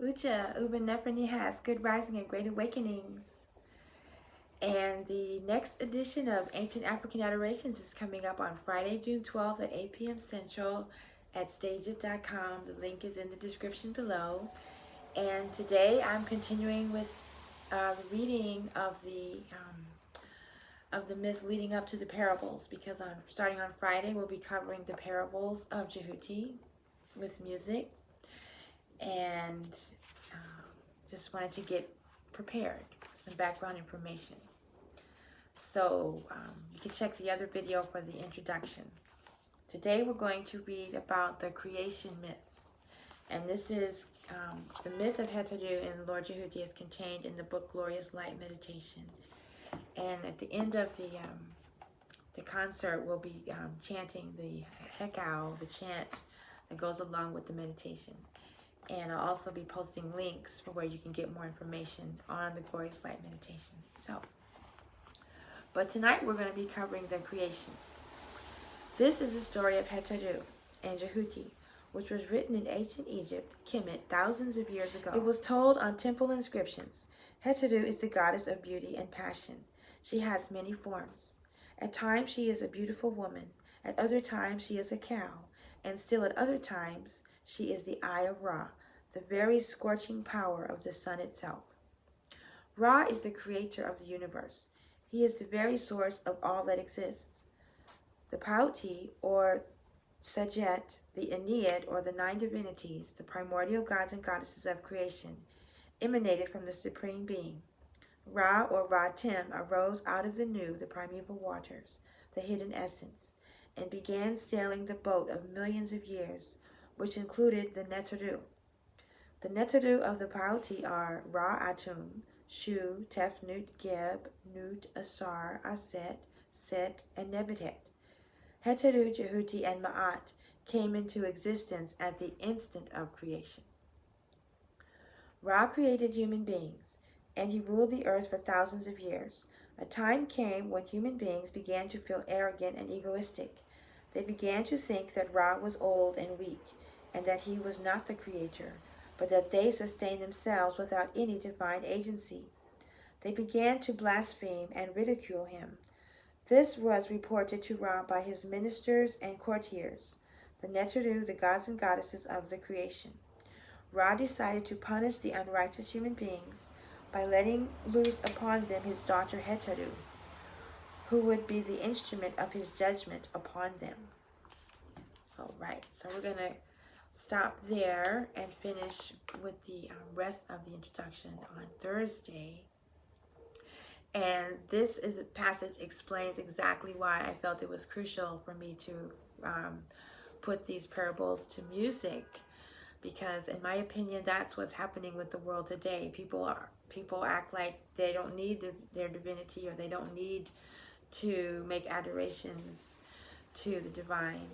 Udja, Uben has good rising and great awakenings. And the next edition of Ancient African Adorations is coming up on Friday, June 12th at 8 p.m. Central at stageit.com. The link is in the description below. And today I'm continuing with the reading of the myth leading up to the parables, because starting on Friday we'll be covering the Parables of Djehuty with music. And just wanted to get prepared with some background information. So you can check the other video for the introduction. Today we're going to read about the creation myth. And this is the myth of HetHeru and Lord Djehuty is contained in the book Glorious Light Meditation. And at the end of the concert, we'll be chanting the HetHeru, the chant that goes along with the meditation. And I'll also be posting links for where you can get more information on the Glorious Light Meditation. But tonight we're going to be covering the creation. This is the story of HetHeru and Djehuty, which was written in ancient Egypt, Kemet, thousands of years ago. It was told on temple inscriptions. HetHeru is the goddess of beauty and passion. She has many forms. At times she is a beautiful woman. At other times she is a cow. And still at other times she is the eye of Ra, the very scorching power of the sun itself. Ra is the creator of the universe. He is the very source of all that exists. The Djehuty, or Sajet, the Ennead, or the 9 divinities, the primordial gods and goddesses of creation, emanated from the Supreme Being. Ra, or Ra-Tim, arose out of the Nu, the primeval waters, the hidden essence, and began sailing the boat of millions of years, which included the Neteru. The Neteru of the Djehuty are Ra-Atum, Shu, Tefnut, Geb, Nut, Asar, Aset, Set, and Nebutet. HetHeru, Djehuty, and Ma'at came into existence at the instant of creation. Ra created human beings, and he ruled the earth for thousands of years. A time came when human beings began to feel arrogant and egoistic. They began to think that Ra was old and weak, and that he was not the creator, but that they sustained themselves without any divine agency. They began to blaspheme and ridicule him. This was reported to Ra by his ministers and courtiers, the Neteru, the gods and goddesses of the creation. Ra decided to punish the unrighteous human beings by letting loose upon them his daughter HetHeru, who would be the instrument of his judgment upon them. All right, so we're going to stop there and finish with the rest of the introduction on Thursday. And this passage explains exactly why I felt it was crucial for me to put these parables to music, because in my opinion that's what's happening with the world today. People act like they don't need their divinity, or they don't need to make adorations to the divine,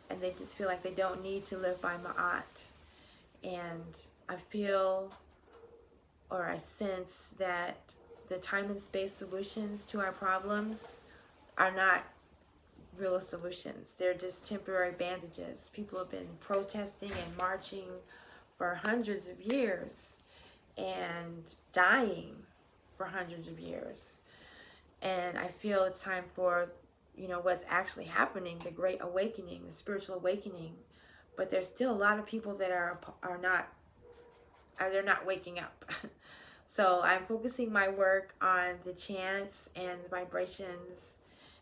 and they just feel like they don't need to live by Ma'at. And I feel, or I sense, that the time and space solutions to our problems are not real solutions. They're just temporary bandages. People have been protesting and marching for hundreds of years and dying for hundreds of years. And I feel it's time for, what's actually happening, the great awakening, the spiritual awakening. But there's still a lot of people that they're not waking up. So I'm focusing my work on the chants and the vibrations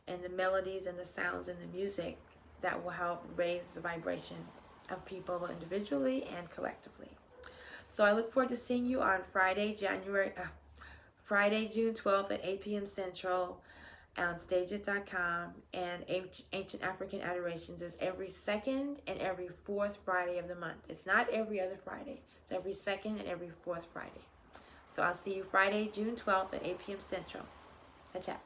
and the melodies and the sounds and the music that will help raise the vibration of people individually and collectively. So I look forward to seeing you on Friday, June 12th at 8 p.m. Central on stageit.com. And Ancient African Adorations is every second and every fourth Friday of the month. It's not every other Friday. It's every second and every fourth Friday. So I'll see you Friday, June 12th at 8 p.m. Central. HetHeru.